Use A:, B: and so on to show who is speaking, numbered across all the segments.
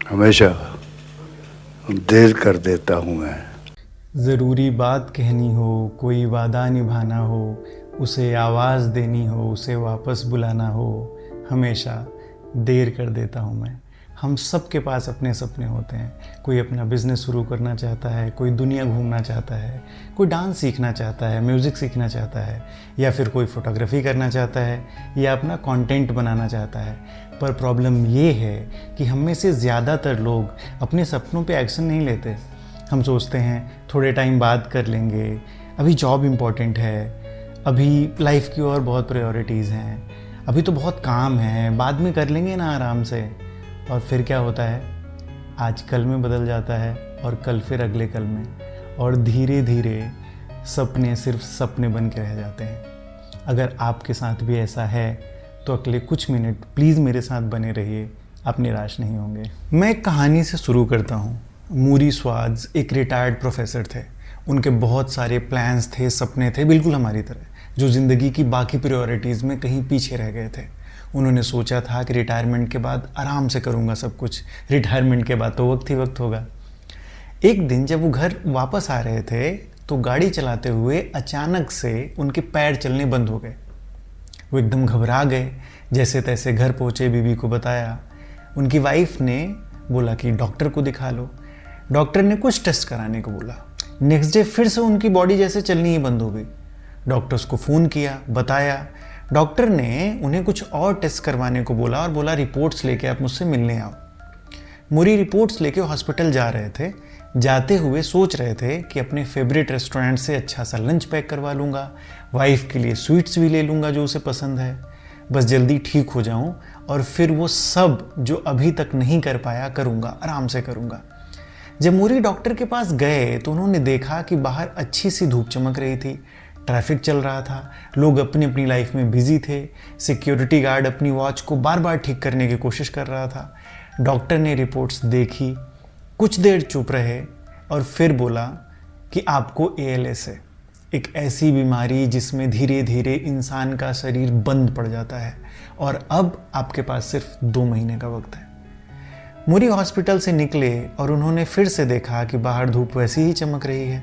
A: हमेशा देर कर देता हूँ मैं।
B: ज़रूरी बात कहनी हो, कोई वादा निभाना हो, उसे आवाज़ देनी हो, उसे वापस बुलाना हो, हमेशा देर कर देता हूँ मैं। हम सब के पास अपने सपने होते हैं। कोई अपना बिज़नेस शुरू करना चाहता है, कोई दुनिया घूमना चाहता है, कोई डांस सीखना चाहता है, म्यूज़िक सीखना चाहता है, या फिर कोई फ़ोटोग्राफी करना चाहता है, या अपना कंटेंट बनाना चाहता है। पर प्रॉब्लम ये है कि हम में से ज़्यादातर लोग अपने सपनों पे एक्शन नहीं लेते। हम सोचते हैं थोड़े टाइम बाद कर लेंगे, अभी जॉब इम्पॉर्टेंट है, अभी लाइफ की और बहुत प्रायोरिटीज़ हैं, अभी तो बहुत काम है, बाद में कर लेंगे ना आराम से। और फिर क्या होता है, आज कल में बदल जाता है और कल फिर अगले कल में, और धीरे धीरे सपने सिर्फ सपने बन के रह जाते हैं। अगर आपके साथ भी ऐसा है तो अगले कुछ मिनट प्लीज़ मेरे साथ बने रहिए, आप निराश नहीं होंगे। मैं एक कहानी से शुरू करता हूँ। मूरी स्वाद्स एक रिटायर्ड प्रोफेसर थे। उनके बहुत सारे प्लान्स थे, सपने थे, बिल्कुल हमारी तरह, जो ज़िंदगी की बाकी प्रायोरिटीज़ में कहीं पीछे रह गए थे। उन्होंने सोचा था कि रिटायरमेंट के बाद आराम से करूँगा सब कुछ, रिटायरमेंट के बाद तो वक्त ही वक्त होगा। एक दिन जब वो घर वापस आ रहे थे तो गाड़ी चलाते हुए अचानक से उनके पैर चलने बंद हो गए। वो एकदम घबरा गए। जैसे तैसे घर पहुँचे, बीवी को बताया। उनकी वाइफ ने बोला कि डॉक्टर को दिखा लो। डॉक्टर ने कुछ टेस्ट कराने को बोला। नेक्स्ट डे फिर से उनकी बॉडी जैसे चलनी ही बंद हो गई। डॉक्टर्स को फ़ोन किया, बताया। डॉक्टर ने उन्हें कुछ और टेस्ट करवाने को बोला और बोला रिपोर्ट्स लेके आप मुझसे मिलने आओ। मुरी रिपोर्ट्स लेके हॉस्पिटल जा रहे थे। जाते हुए सोच रहे थे कि अपने फेवरेट रेस्टोरेंट से अच्छा सा लंच पैक करवा लूँगा, वाइफ के लिए स्वीट्स भी ले लूँगा जो उसे पसंद है, बस जल्दी ठीक हो जाऊँ और फिर वो सब जो अभी तक नहीं कर पाया करूँगा, आराम से करूँगा। जब मूरी डॉक्टर के पास गए तो उन्होंने देखा कि बाहर अच्छी सी धूप चमक रही थी, ट्रैफिक चल रहा था, लोग अपनी अपनी लाइफ में बिजी थे, सिक्योरिटी गार्ड अपनी वॉच को बार बार ठीक करने की कोशिश कर रहा था। डॉक्टर ने रिपोर्ट्स देखी, कुछ देर चुप रहे और फिर बोला कि आपको ALS है, एक ऐसी बीमारी जिसमें धीरे धीरे इंसान का शरीर बंद पड़ जाता है और अब आपके पास सिर्फ 2 महीने का वक्त है। मूरी हॉस्पिटल से निकले और उन्होंने फिर से देखा कि बाहर धूप वैसे ही चमक रही है,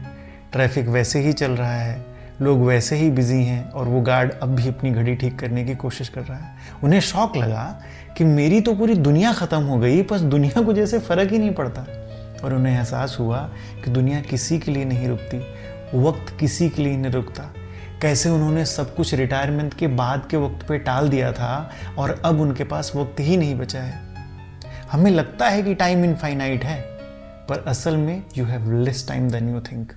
B: ट्रैफिक वैसे ही चल रहा है, लोग वैसे ही बिजी हैं और वो गार्ड अब भी अपनी घड़ी ठीक करने की कोशिश कर रहा है। उन्हें शौक लगा कि मेरी तो पूरी दुनिया ख़त्म हो गई, बस दुनिया को जैसे फ़र्क ही नहीं पड़ता। और उन्हें एहसास हुआ कि दुनिया किसी के लिए नहीं रुकती, वक्त किसी के लिए नहीं रुकता। कैसे उन्होंने सब कुछ रिटायरमेंट के बाद के वक्त पे टाल दिया था और अब उनके पास वक्त ही नहीं बचा है। हमें लगता है कि टाइम इनफाइनाइट है, पर असल में you have less time than you think.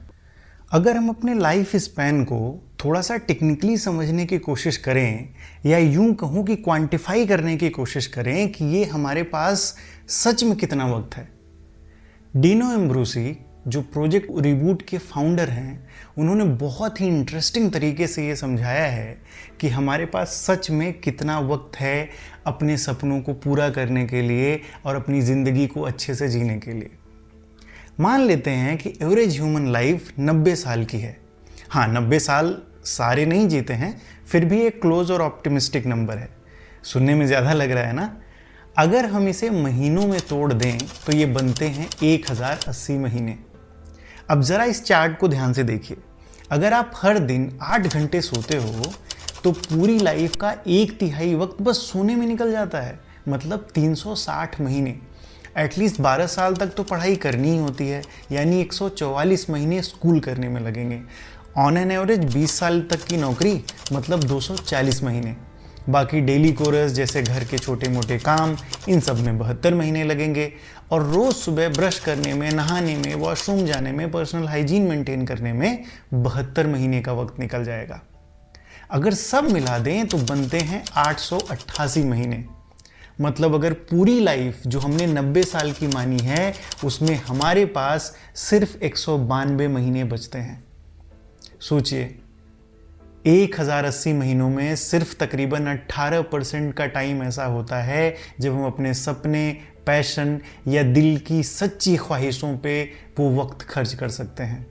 B: अगर हम अपने लाइफ स्पैन को थोड़ा सा टेक्निकली समझने की कोशिश करें, या यूं कहूँ कि क्वांटिफाई करने की कोशिश करें कि ये हमारे पास सच में कितना वक्त है। डीनो एम्ब्रोसी, जो प्रोजेक्ट रिबूट के फाउंडर हैं, उन्होंने बहुत ही इंटरेस्टिंग तरीके से ये समझाया है कि हमारे पास सच में कितना वक्त है अपने सपनों को पूरा करने के लिए और अपनी ज़िंदगी को अच्छे से जीने के लिए। मान लेते हैं कि एवरेज ह्यूमन लाइफ 90 साल की है। हाँ, 90 साल सारे नहीं जीते हैं, फिर भी एक क्लोज और ऑप्टिमिस्टिक नंबर है। सुनने में ज़्यादा लग रहा है ना? अगर हम इसे महीनों में तोड़ दें तो ये बनते हैं 1080 महीने। अब ज़रा इस चार्ट को ध्यान से देखिए। अगर आप हर दिन 8 घंटे सोते हो तो पूरी लाइफ का 1/3 वक्त बस सोने में निकल जाता है, मतलब 360 महीने। एटलीस्ट 12 साल तक तो पढ़ाई करनी ही होती है, यानी 144 महीने स्कूल करने में लगेंगे। ऑन एन एवरेज 20 साल तक की नौकरी, मतलब 240 महीने। बाकी डेली कोरस जैसे घर के छोटे मोटे काम, इन सब में 72 महीने लगेंगे। और रोज़ सुबह ब्रश करने में, नहाने में, वॉशरूम जाने में, पर्सनल हाइजीन मेंटेन करने में 72 महीने का वक्त निकल जाएगा। अगर सब मिला दें तो बनते हैं 888 महीने। मतलब अगर पूरी लाइफ जो हमने 90 साल की मानी है, उसमें हमारे पास सिर्फ 192 महीने बचते हैं। सोचिए, 1080 महीनों में सिर्फ तकरीबन 18% का टाइम ऐसा होता है जब हम अपने सपने, पैशन या दिल की सच्ची ख्वाहिशों पे वो वक्त खर्च कर सकते हैं।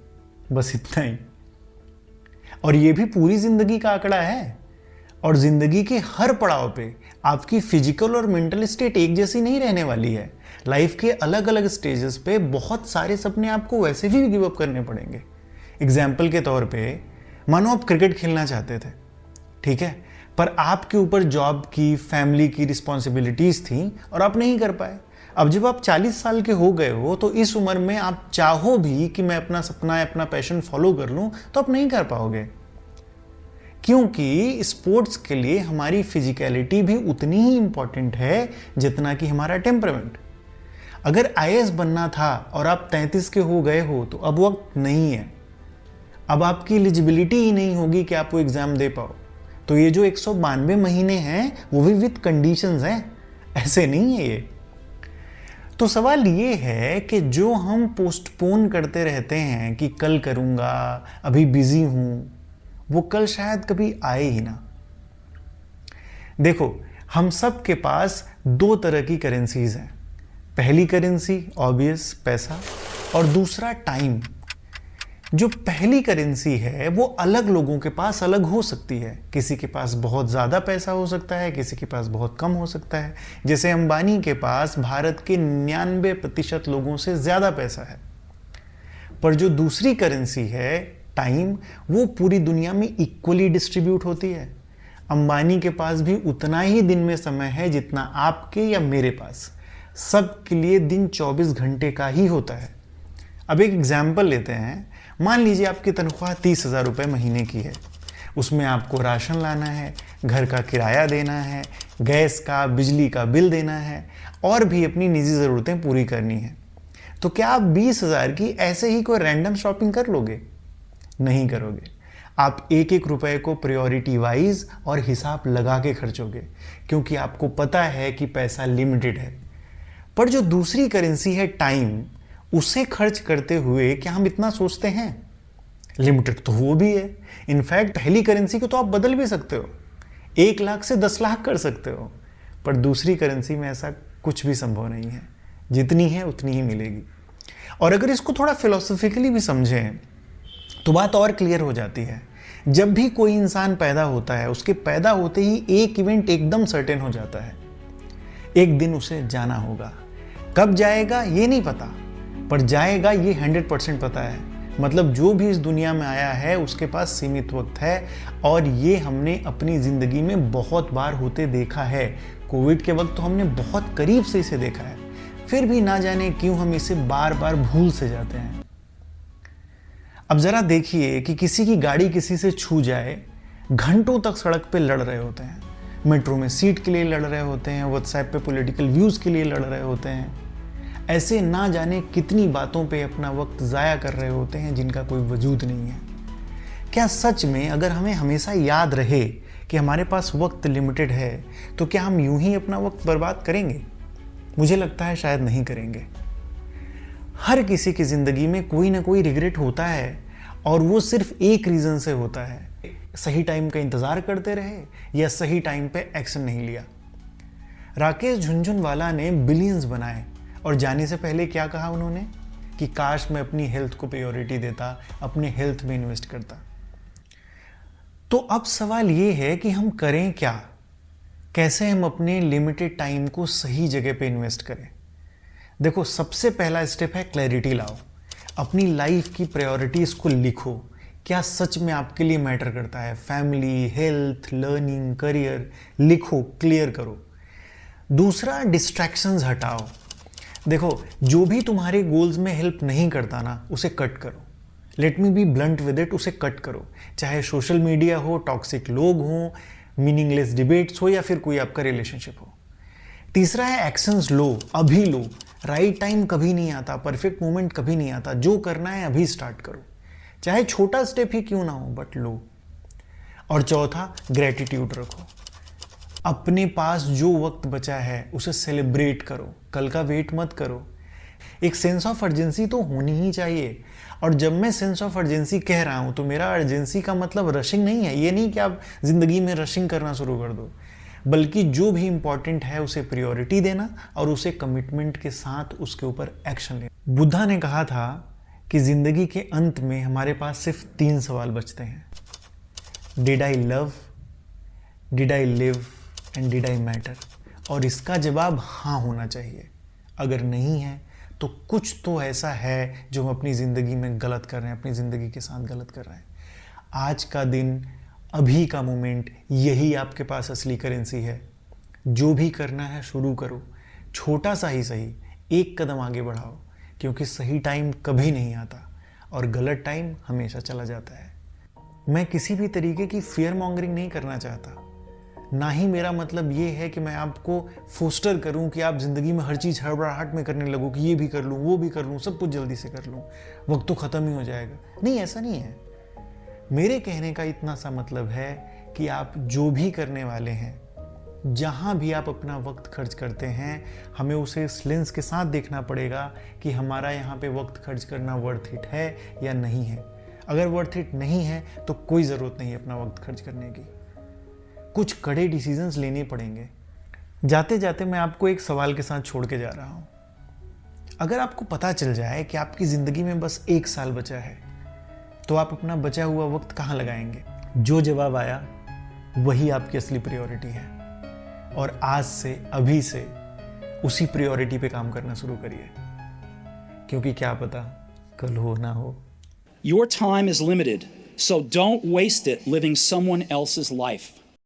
B: बस इतना ही। और ये भी पूरी ज़िंदगी का आंकड़ा है। और ज़िंदगी के हर पड़ाव पे आपकी फिजिकल और मेंटल स्टेट एक जैसी नहीं रहने वाली है। लाइफ के अलग अलग स्टेजेस पे बहुत सारे सपने आपको वैसे भी गिव अप करने पड़ेंगे। एग्जाम्पल के तौर पे मानो आप क्रिकेट खेलना चाहते थे, ठीक है, पर आपके ऊपर जॉब की, फैमिली की रिस्पॉन्सिबिलिटीज़ थी और आप नहीं कर पाए। अब जब आप 40 साल के हो गए हो तो इस उम्र में आप चाहो भी कि मैं अपना सपना, अपना पैशन फॉलो कर लूँ तो आप नहीं कर पाओगे, क्योंकि स्पोर्ट्स के लिए हमारी फिजिकलिटी भी उतनी ही इंपॉर्टेंट है जितना कि हमारा टेम्परामेंट। अगर आईएएस बनना था और आप 33 के हो गए हो तो अब वक्त नहीं है, अब आपकी एलिजिबिलिटी ही नहीं होगी कि आप वो एग्ज़ाम दे पाओ। तो ये जो 192 महीने हैं वो भी विद कंडीशंस हैं, ऐसे नहीं है ये। तो सवाल ये है कि जो हम पोस्टपोन करते रहते हैं कि कल करूँगा, अभी बिजी हूँ, वो कल शायद कभी आए ही ना। देखो, हम सब के पास दो तरह की करेंसीज हैं। पहली करेंसी ऑब्वियस पैसा, और दूसरा टाइम। जो पहली करेंसी है वो अलग लोगों के पास अलग हो सकती है। किसी के पास बहुत ज़्यादा पैसा हो सकता है, किसी के पास बहुत कम हो सकता है। जैसे अंबानी के पास भारत के 99% लोगों से ज़्यादा पैसा है। पर जो दूसरी करेंसी है टाइम, वो पूरी दुनिया में इक्वली डिस्ट्रीब्यूट होती है। अंबानी के पास भी उतना ही दिन में समय है जितना आपके या मेरे पास। सब के लिए दिन 24 घंटे का ही होता है। अब एक एग्जाम्पल लेते हैं। मान लीजिए आपकी तनख्वाह 30,000 रुपये महीने की है। उसमें आपको राशन लाना है, घर का किराया देना है, गैस का, बिजली का बिल देना है और भी अपनी निजी ज़रूरतें पूरी करनी है। तो क्या आप 20,000 की ऐसे ही कोई रैंडम शॉपिंग कर लोगे? नहीं करोगे। आप एक एक रुपए को प्रायोरिटी वाइज और हिसाब लगा के खर्चोगे, क्योंकि आपको पता है कि पैसा लिमिटेड है। पर जो दूसरी करेंसी है टाइम, उसे खर्च करते हुए क्या हम इतना सोचते हैं? लिमिटेड तो वो भी है। इनफैक्ट पहली करेंसी को तो आप बदल भी सकते हो, 1 लाख से 10 लाख कर सकते हो, पर दूसरी करेंसी में ऐसा कुछ भी संभव नहीं है। जितनी है उतनी ही मिलेगी। और अगर इसको थोड़ा फिलोसॉफिकली भी समझें तो बात और क्लियर हो जाती है। जब भी कोई इंसान पैदा होता है, उसके पैदा होते ही एक इवेंट एकदम सर्टेन हो जाता है। एक दिन उसे जाना होगा। कब जाएगा ये नहीं पता, पर जाएगा ये 100% पता है। मतलब जो भी इस दुनिया में आया है उसके पास सीमित वक्त है, और ये हमने अपनी ज़िंदगी में बहुत बार होते देखा है। कोविड के वक्त तो हमने बहुत करीब से इसे देखा है, फिर भी ना जाने क्यों हम इसे बार बार भूल से जाते हैं। अब ज़रा देखिए कि किसी की गाड़ी किसी से छू जाए, घंटों तक सड़क पे लड़ रहे होते हैं, मेट्रो में सीट के लिए लड़ रहे होते हैं, व्हाट्सएप पे पॉलिटिकल व्यूज़ के लिए लड़ रहे होते हैं। ऐसे ना जाने कितनी बातों पे अपना वक्त ज़ाया कर रहे होते हैं जिनका कोई वजूद नहीं है। क्या सच में अगर हमें हमेशा याद रहे कि हमारे पास वक्त लिमिटेड है, तो क्या हम यूं ही अपना वक्त बर्बाद करेंगे? मुझे लगता है शायद नहीं करेंगे। हर किसी की ज़िंदगी में कोई ना कोई रिग्रेट होता है, और वो सिर्फ एक रीज़न से होता है, सही टाइम का इंतज़ार करते रहे या सही टाइम पे एक्शन नहीं लिया। राकेश झुनझुनवाला ने बिलियंस बनाए, और जाने से पहले क्या कहा उन्होंने कि काश मैं अपनी हेल्थ को प्रायोरिटी देता, अपने हेल्थ में इन्वेस्ट करता। तो अब सवाल ये है कि हम करें क्या? कैसे हम अपने लिमिटेड टाइम को सही जगह पे इन्वेस्ट करें? देखो, सबसे पहला स्टेप है क्लैरिटी लाओ। अपनी लाइफ की प्रायोरिटीज़ को लिखो। क्या सच में आपके लिए मैटर करता है? फैमिली, हेल्थ, लर्निंग, करियर, लिखो, क्लियर करो। दूसरा, डिस्ट्रैक्शंस हटाओ। देखो, जो भी तुम्हारे गोल्स में हेल्प नहीं करता ना, उसे कट करो। Let me be blunt with it, उसे कट करो। चाहे सोशल मीडिया हो, टॉक्सिक लोग हों, मीनिंगलेस डिबेट्स हो, या फिर कोई आपका रिलेशनशिप हो। तीसरा है एक्शंस लो, अभी लो। राइट टाइम कभी नहीं आता, परफेक्ट मोमेंट कभी नहीं आता। जो करना है अभी स्टार्ट करो, चाहे छोटा स्टेप ही क्यों ना हो, बट लो। और चौथा, ग्रेटिट्यूड रखो। अपने पास जो वक्त बचा है उसे सेलिब्रेट करो, कल का वेट मत करो। एक सेंस ऑफ अर्जेंसी तो होनी ही चाहिए। और जब मैं सेंस ऑफ अर्जेंसी कह रहा हूँ तो मेरा अर्जेंसी का मतलब रशिंग नहीं है। ये नहीं कि आप ज़िंदगी में रशिंग करना शुरू कर दो, बल्कि जो भी इंपॉर्टेंट है उसे प्रायोरिटी देना और उसे कमिटमेंट के साथ उसके ऊपर एक्शन लेना। बुद्धा ने कहा था कि ज़िंदगी के अंत में हमारे पास सिर्फ 3 सवाल बचते हैं। Did I love, did I live and did I matter? और इसका जवाब हाँ होना चाहिए। अगर नहीं है तो कुछ तो ऐसा है जो हम अपनी ज़िंदगी में गलत कर रहे हैं, अपनी ज़िंदगी के साथ गलत कर रहे हैं। आज का दिन, अभी का मोमेंट, यही आपके पास असली करेंसी है। जो भी करना है शुरू करो, छोटा सा ही सही, एक कदम आगे बढ़ाओ, क्योंकि सही टाइम कभी नहीं आता और गलत टाइम हमेशा चला जाता है। मैं किसी भी तरीके की फियर मॉन्गरिंग नहीं करना चाहता, ना ही मेरा मतलब ये है कि मैं आपको फोस्टर करूं कि आप ज़िंदगी में हर चीज़ हड़बड़ाहट में करने लगो कि ये भी कर लूं, वो भी कर लूं, सब कुछ जल्दी से कर लूं, वक्त तो ख़त्म ही हो जाएगा। नहीं, ऐसा नहीं है। मेरे कहने का इतना सा मतलब है कि आप जो भी करने वाले हैं, जहाँ भी आप अपना वक्त खर्च करते हैं, हमें उसे इस लेंस के साथ देखना पड़ेगा कि हमारा यहाँ पे वक्त खर्च करना वर्थ इट है या नहीं है। अगर वर्थ इट नहीं है तो कोई ज़रूरत नहीं अपना वक्त खर्च करने की। कुछ कड़े डिसीजंस लेने पड़ेंगे। जाते जाते मैं आपको एक सवाल के साथ छोड़ के जा रहा हूँ। अगर आपको पता चल जाए कि आपकी ज़िंदगी में बस 1 साल बचा है, तो आप अपना बचा हुआ वक्त कहाँ लगाएंगे? जो जवाब आया वही आपकी असली प्रायोरिटी है। और आज से, अभी से उसी प्रायोरिटी पे काम करना शुरू करिए, क्योंकि क्या पता कल हो ना हो।
C: Your time is limited, so don't waste it living someone else's life.